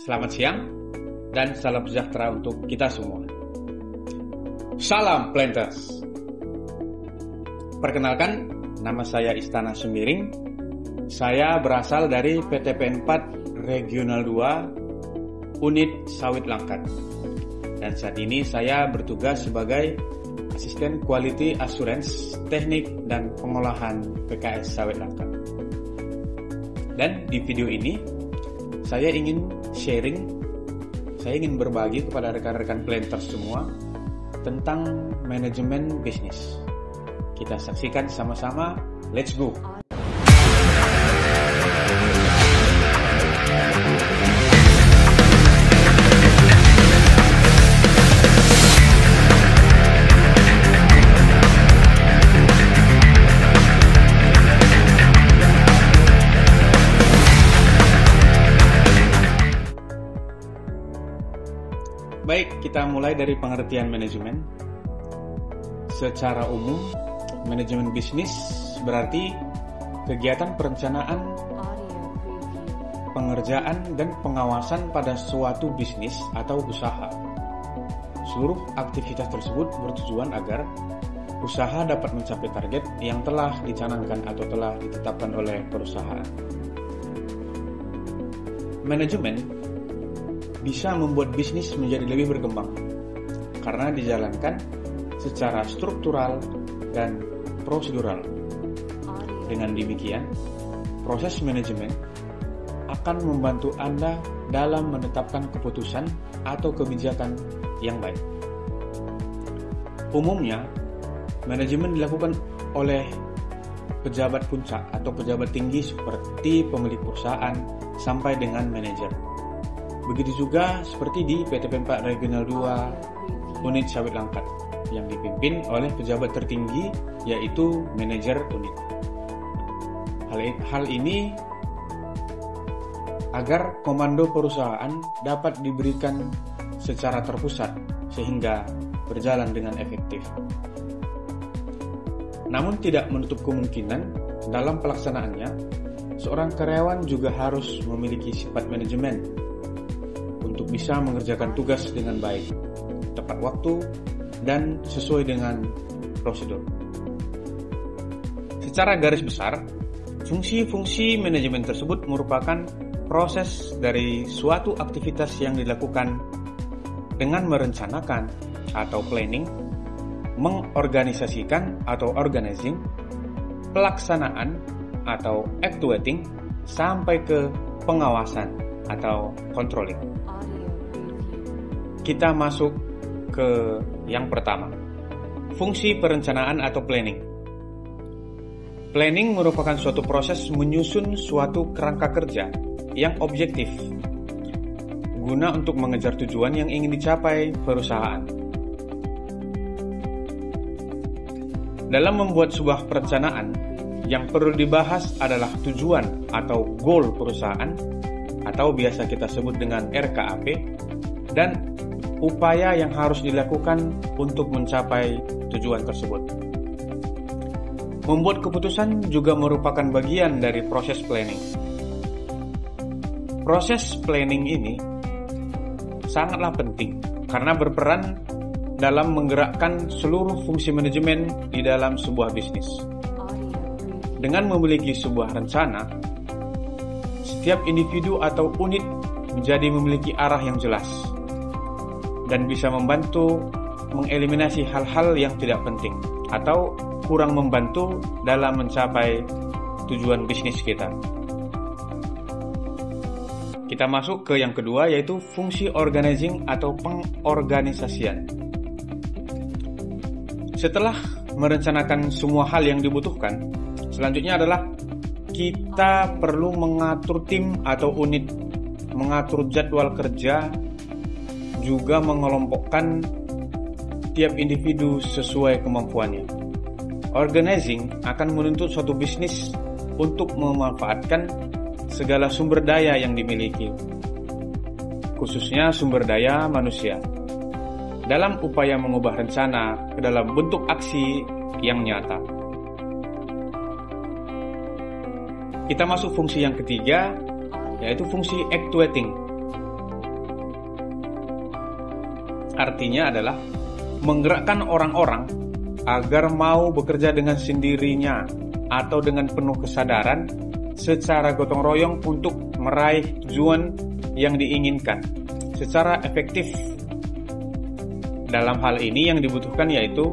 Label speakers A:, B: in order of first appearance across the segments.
A: Selamat siang dan salam sejahtera untuk kita semua. Salam Planters. Perkenalkan, nama saya Istana Sembiring. Saya berasal dari PTP 4 Regional 2 Unit Sawit Langkat. Dan saat ini saya bertugas sebagai Asisten Quality Assurance Teknik dan Pengolahan PKS Sawit Langkat. Dan di video ini saya ingin berbagi kepada rekan-rekan planters semua tentang manajemen bisnis. Kita saksikan sama-sama, let's go! Baik, kita mulai dari pengertian manajemen. Secara umum, manajemen bisnis berarti kegiatan perencanaan, pengerjaan, dan pengawasan pada suatu bisnis atau usaha. Seluruh aktivitas tersebut bertujuan agar usaha dapat mencapai target yang telah dicanangkan atau telah ditetapkan oleh perusahaan. Manajemen bisa membuat bisnis menjadi lebih berkembang karena dijalankan secara struktural dan prosedural. Dengan demikian, proses manajemen akan membantu Anda dalam menetapkan keputusan atau kebijakan yang baik. Umumnya, manajemen dilakukan oleh pejabat puncak atau pejabat tinggi seperti pemilik perusahaan sampai dengan manajer. Begitu juga seperti di PTP 4 Regional 2 Unit Sawit Langkat yang dipimpin oleh pejabat tertinggi yaitu manajer unit. Hal ini agar komando perusahaan dapat diberikan secara terpusat sehingga berjalan dengan efektif. Namun tidak menutup kemungkinan dalam pelaksanaannya seorang karyawan juga harus memiliki sifat manajemen untuk bisa mengerjakan tugas dengan baik, tepat waktu, dan sesuai dengan prosedur. Secara garis besar, fungsi-fungsi manajemen tersebut merupakan proses dari suatu aktivitas yang dilakukan dengan merencanakan atau planning, mengorganisasikan atau organizing, pelaksanaan atau actuating, sampai ke pengawasan atau controlling. Kita masuk ke yang pertama, fungsi perencanaan atau planning. Planning merupakan suatu proses menyusun suatu kerangka kerja yang objektif guna untuk mengejar tujuan yang ingin dicapai perusahaan. Dalam membuat sebuah perencanaan, yang perlu dibahas adalah tujuan atau goal perusahaan atau biasa kita sebut dengan RKAP, dan upaya yang harus dilakukan untuk mencapai tujuan tersebut. Membuat keputusan juga merupakan bagian dari proses planning. Proses planning ini sangatlah penting karena berperan dalam menggerakkan seluruh fungsi manajemen di dalam sebuah bisnis. Dengan memiliki sebuah rencana, setiap individu atau unit menjadi memiliki arah yang jelas dan bisa membantu mengeliminasi hal-hal yang tidak penting atau kurang membantu dalam mencapai tujuan bisnis kita. Kita masuk ke yang kedua, yaitu fungsi organizing atau pengorganisasian. Setelah merencanakan semua hal yang dibutuhkan, selanjutnya adalah kita perlu mengatur tim atau unit, mengatur jadwal kerja, juga mengelompokkan tiap individu sesuai kemampuannya. Organizing akan menuntut suatu bisnis untuk memanfaatkan segala sumber daya yang dimiliki, khususnya sumber daya manusia, dalam upaya mengubah rencana ke dalam bentuk aksi yang nyata. Kita masuk fungsi yang ketiga, yaitu fungsi actuating. Artinya adalah menggerakkan orang-orang agar mau bekerja dengan sendirinya atau dengan penuh kesadaran secara gotong royong untuk meraih tujuan yang diinginkan secara efektif. Dalam hal ini yang dibutuhkan yaitu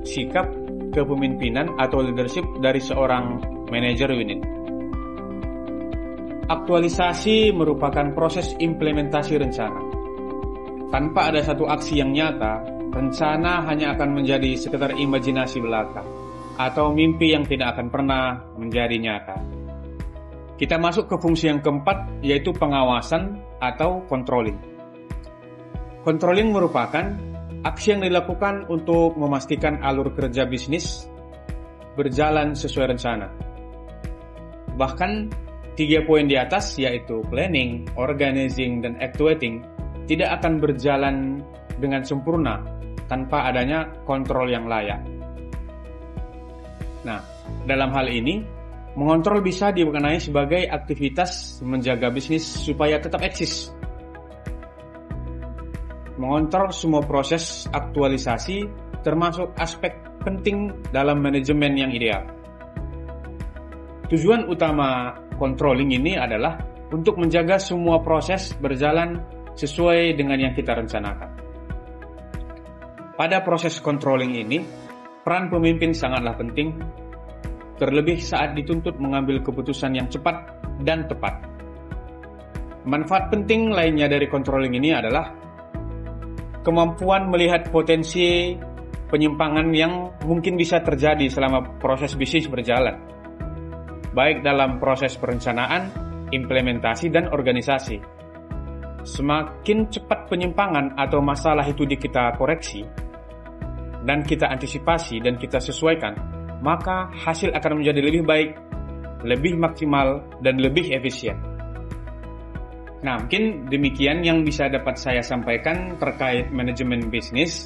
A: sikap kepemimpinan atau leadership dari seorang manajer unit. Aktualisasi merupakan proses implementasi rencana. Tanpa ada satu aksi yang nyata, rencana hanya akan menjadi sekedar imajinasi belaka atau mimpi yang tidak akan pernah menjadi nyata. Kita masuk ke fungsi yang keempat, yaitu pengawasan atau controlling. Controlling merupakan aksi yang dilakukan untuk memastikan alur kerja bisnis berjalan sesuai rencana. Bahkan 3 poin di atas, yaitu planning, organizing, dan actuating, tidak akan berjalan dengan sempurna tanpa adanya kontrol yang layak. Nah, dalam hal ini, mengontrol bisa dimaknai sebagai aktivitas menjaga bisnis supaya tetap eksis. Mengontrol semua proses aktualisasi termasuk aspek penting dalam manajemen yang ideal. Tujuan utama controlling ini adalah untuk menjaga semua proses berjalan sesuai dengan yang kita rencanakan. Pada proses controlling ini, peran pemimpin sangatlah penting, terlebih saat dituntut mengambil keputusan yang cepat dan tepat. Manfaat penting lainnya dari controlling ini adalah kemampuan melihat potensi penyimpangan yang mungkin bisa terjadi selama proses bisnis berjalan, baik dalam proses perencanaan, implementasi, dan organisasi. Semakin cepat penyimpangan atau masalah itu kita koreksi, dan kita antisipasi dan kita sesuaikan, maka hasil akan menjadi lebih baik, lebih maksimal, dan lebih efisien. Nah, mungkin demikian yang bisa dapat saya sampaikan terkait manajemen bisnis.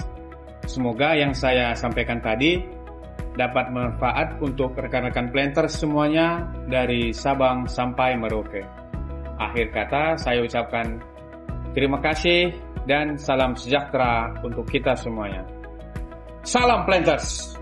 A: Semoga yang saya sampaikan tadi dapat bermanfaat untuk rekan-rekan planters semuanya dari Sabang sampai Merauke. Akhir kata, saya ucapkan terima kasih dan salam sejahtera untuk kita semuanya. Salam planters!